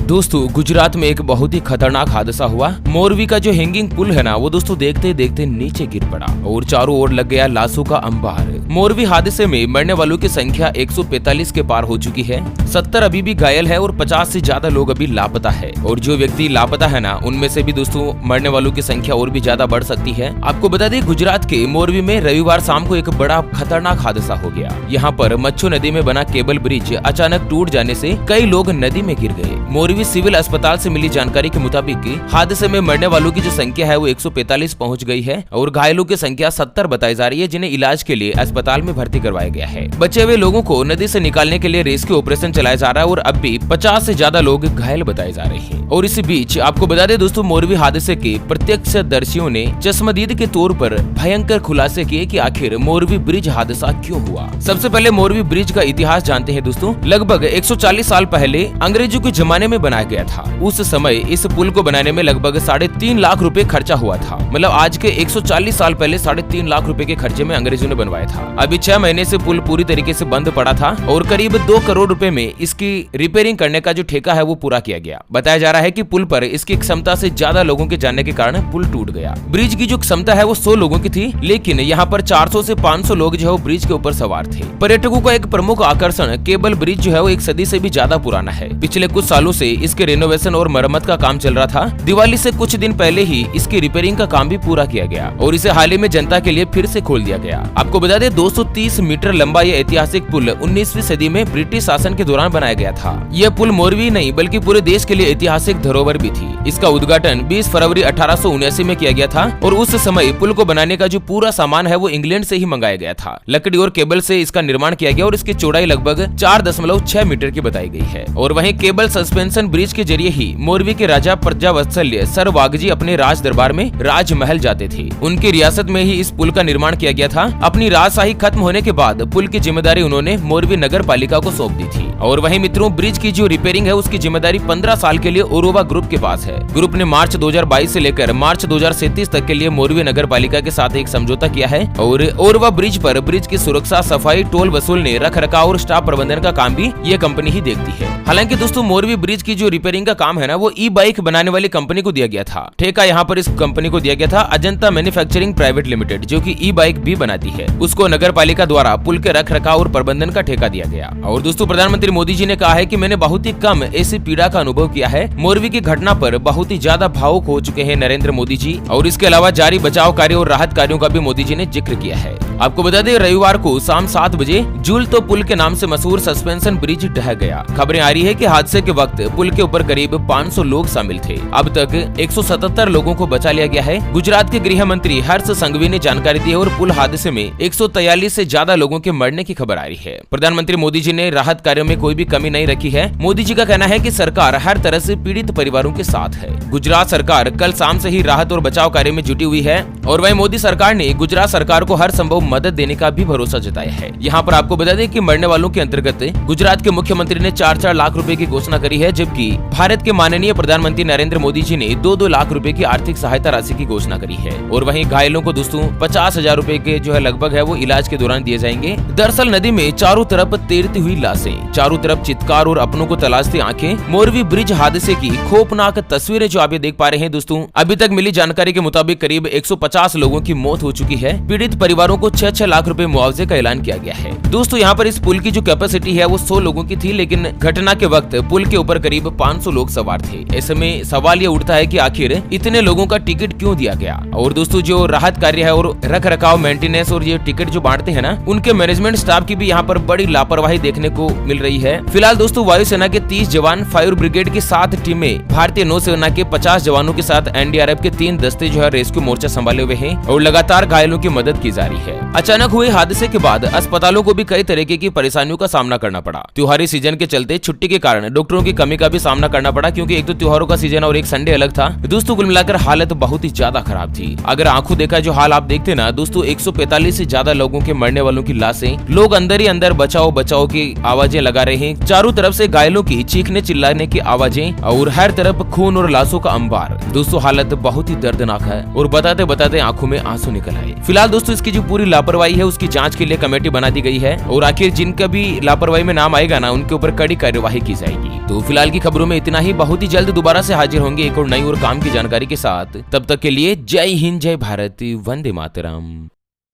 दोस्तों गुजरात में एक बहुत ही खतरनाक हादसा हुआ। मोरवी का जो हैंगिंग पुल है ना वो दोस्तों देखते देखते नीचे गिर पड़ा और चारों ओर लग गया लाशों का अंबार। मोरवी हादसे में मरने वालों की संख्या 145 के पार हो चुकी है। 70 अभी भी घायल है और 50 से ज्यादा लोग अभी लापता है। और जो व्यक्ति लापता है ना उनमें से भी दोस्तों मरने वालों की संख्या और भी ज्यादा बढ़ सकती है। आपको बता दें गुजरात के मोरवी में रविवार शाम को एक बड़ा खतरनाक हादसा हो गया। यहाँ पर मच्छू नदी में बना केबल ब्रिज अचानक टूट जाने से कई लोग नदी में गिर गए। मोरवी सिविल अस्पताल से मिली जानकारी के मुताबिक हादसे में मरने वालों की जो संख्या है वो 145 पहुंच गई है और घायलों की संख्या 70 बताई जा रही है, जिन्हें इलाज के लिए अस्पताल में भर्ती करवाया गया है। बचे हुए लोगों को नदी से निकालने के लिए रेस्क्यू ऑपरेशन चलाया जा रहा है और अब भी 50 से ज्यादा लोग घायल बताए जा रहे हैं। और इसी बीच आपको बता दें दोस्तों मोरवी हादसे के प्रत्यक्षदर्शियों ने चश्मदीद के तौर पर भयंकर खुलासे किए कि आखिर मोरवी ब्रिज हादसा क्यों हुआ। सबसे पहले मोरवी ब्रिज का इतिहास जानते हैं दोस्तों। लगभग 140 साल पहले अंग्रेजों के जमाने में बनाया गया था। उस समय इस पुल को बनाने में लगभग 3.5 लाख रुपए खर्चा हुआ था। मतलब आज के 140 साल पहले 3.5 लाख रुपए के खर्चे में अंग्रेजों ने बनवाया था। अभी 6 महीने से पुल पूरी तरीके से बंद पड़ा था और करीब 2 करोड़ रुपए में इसकी रिपेयरिंग करने का जो ठेका है वो पूरा किया गया। बताया जा रहा है कि पुल पर इसकी क्षमता से ज्यादा लोगों के जाने के कारण पुल टूट गया। ब्रिज की जो क्षमता है वो 100 लोगों की थी, लेकिन यहाँ पर 400 से 500 लोग जो है ब्रिज के ऊपर सवार थे। पर्यटकों का एक प्रमुख आकर्षण केबल ब्रिज जो है वो 1 सदी से भी ज्यादा पुराना है। पिछले कुछ सालों से इसके रेनोवेशन और मरम्मत का काम चल रहा था। दिवाली से कुछ दिन पहले ही इसकी रिपेयरिंग का काम भी पूरा किया गया और इसे हाल ही में जनता के लिए फिर से खोल दिया गया। आपको बता दें 230 मीटर लंबा यह ऐतिहासिक पुल 19वीं सदी में ब्रिटिश शासन के दौरान बनाया गया था। यह पुल मोरवी नहीं बल्कि पूरे देश के लिए ऐतिहासिक धरोहर भी थी। इसका उद्घाटन 20 फरवरी 1879 में किया गया था और उस समय पुल को बनाने का जो पूरा सामान है वो इंग्लैंड से ही मंगाया गया था। लकड़ी और केबल से इसका निर्माण किया गया और इसकी चौड़ाई लगभग 4.6 मीटर की बताई गई है। और वहीं केबल सस्पेंशन ब्रिज के जरिए ही मोरवी के राजा प्रजावत्सल्य सर वागजी अपने राज दरबार में राजमहल जाते थे। उनकी रियासत में ही इस पुल का निर्माण किया गया था। अपनी राजशाही खत्म होने के बाद पुल की जिम्मेदारी उन्होंने मोरवी नगर पालिका को सौंप दी थी। और वहीं मित्रों ब्रिज की जो रिपेयरिंग है उसकी जिम्मेदारी 15 साल के लिए ओरोवा ग्रुप के पास है। ग्रुप ने मार्च 2022 से लेकर मार्च 2037 तक के लिए मोरवी नगर पालिका के साथ एक समझौता किया है और ओरोवा ब्रिज पर ब्रिज की सुरक्षा, सफाई, टोल वसूलने, रख रखाव और स्टाफ प्रबंधन का काम भी ये कंपनी ही देखती है। हालांकि दोस्तों मोरवी ब्रिज की जो रिपेयरिंग का काम है ना वो ई बाइक बनाने वाली कंपनी को दिया गया था। ठेका यहाँ पर इस कंपनी को दिया गया था अजंता मैन्युफैक्चरिंग प्राइवेट लिमिटेड, जो कि ई बाइक भी बनाती है। उसको नगर पालिका द्वारा पुल के रख रखाव और प्रबंधन का ठेका दिया गया। और दोस्तों प्रधानमंत्री मोदी जी ने कहा है कि मैंने बहुत ही कम ऐसी पीड़ा का अनुभव किया है। मोरवी की घटना पर बहुत ही ज्यादा भावुक हो चुके हैं नरेंद्र मोदी जी। और इसके अलावा जारी बचाव कार्य और राहत कार्यों का भी मोदी जी ने जिक्र किया है। आपको बता दें रविवार को शाम 7 बजे जूल तो पुल के नाम से मशहूर सस्पेंशन ब्रिज ढह गया। खबरें आ रही है कि हादसे के वक्त पुल के ऊपर करीब 500 लोग शामिल थे। अब तक 177 लोगों को बचा लिया गया है। गुजरात के गृह मंत्री हर्ष संघवी ने जानकारी दी और पुल हादसे में 143 से ज्यादा लोगों के मरने की खबर आ रही है। प्रधानमंत्री मोदी जी ने राहत कार्यों में कोई भी कमी नहीं रखी है। मोदी जी का कहना है कि सरकार हर तरह से पीड़ित परिवारों के साथ है। गुजरात सरकार कल शाम से ही राहत और बचाव कार्य में जुटी हुई है और वहीं मोदी सरकार ने गुजरात सरकार को हर संभव मदद देने का भी भरोसा जताया है। यहाँ पर आपको बता दें कि मरने वालों के अंतर्गत गुजरात के मुख्यमंत्री ने 4-4 लाख रुपए की घोषणा करी है, जबकि भारत के माननीय प्रधानमंत्री नरेंद्र मोदी जी ने 2-2 लाख रुपए की आर्थिक सहायता राशि की घोषणा करी है। और वहीं घायलों को दोस्तों 50,000 रुपए के जो है लगभग है वो इलाज के दौरान दिए जाएंगे। दरअसल नदी में चारों तरफ तैरती हुई लाशें, चारों तरफ चित्कार और अपनों को तलाशती आंखें। मोरवी ब्रिज हादसे की खौफनाक तस्वीरें जो आप ये देख पा रहे हैं दोस्तों। अभी तक मिली जानकारी के मुताबिक करीब 150 लोगों की मौत हो चुकी है। पीड़ित परिवारों को 6-6 लाख रुपए मुआवजे का ऐलान किया गया है। दोस्तों यहाँ पर इस पुल की जो कैपेसिटी है वो 100 लोगों की थी, लेकिन घटना के वक्त पुल के ऊपर करीब 500 लोग सवार थे। ऐसे में सवाल ये उठता है कि आखिर इतने लोगों का टिकट क्यों दिया गया। और दोस्तों जो राहत कार्य है और रख रखाव, मेंटेनेंस और ये टिकट जो बांटते हैं ना उनके मैनेजमेंट स्टाफ की भी यहाँ पर बड़ी लापरवाही देखने को मिल रही है। फिलहाल दोस्तों वायुसेना के 30 जवान, फायर ब्रिगेड की 7 टीमें, भारतीय नौसेना के 50 जवानों के साथ एनडीआरएफ के 3 दस्ते जो है रेस्क्यू मोर्चा संभाले हुए हैं और लगातार घायलों की मदद की जा रही है। अचानक हुए हादसे के बाद अस्पतालों को भी कई तरीके की परेशानियों का सामना करना पड़ा। त्योहारी सीजन के चलते छुट्टी के कारण डॉक्टरों की कमी का भी सामना करना पड़ा, क्योंकि एक तो त्योहारों का सीजन और एक संडे अलग था। दोस्तों कुल मिलाकर हालत बहुत ही ज्यादा खराब थी। अगर आंखों देखा जो हाल आप देखते ना दोस्तों, 145 से ज्यादा लोगों के मरने वालों की लाशें, लोग अंदर ही अंदर बचाओ बचाओ की आवाजें लगा रहे हैं। चारों तरफ से घायलों की चीखने चिल्लाने की आवाजें और हर तरफ खून खून और लाशों का अंबार। दोस्तों हालत बहुत ही दर्दनाक है और बताते बताते आंखों में आंसू निकल आए। फिलहाल दोस्तों इसकी जो पूरी लापरवाही है उसकी जांच के लिए कमेटी बना दी गई है और आखिर जिनका भी लापरवाही में नाम आएगा ना उनके ऊपर कड़ी कार्यवाही की जाएगी। तो फिलहाल की खबरों में इतना ही। बहुत ही जल्द दोबारा से हाजिर होंगे एक और नई और काम की जानकारी के साथ। तब तक के लिए जय हिंद, जय भारत, वंदे मातरम।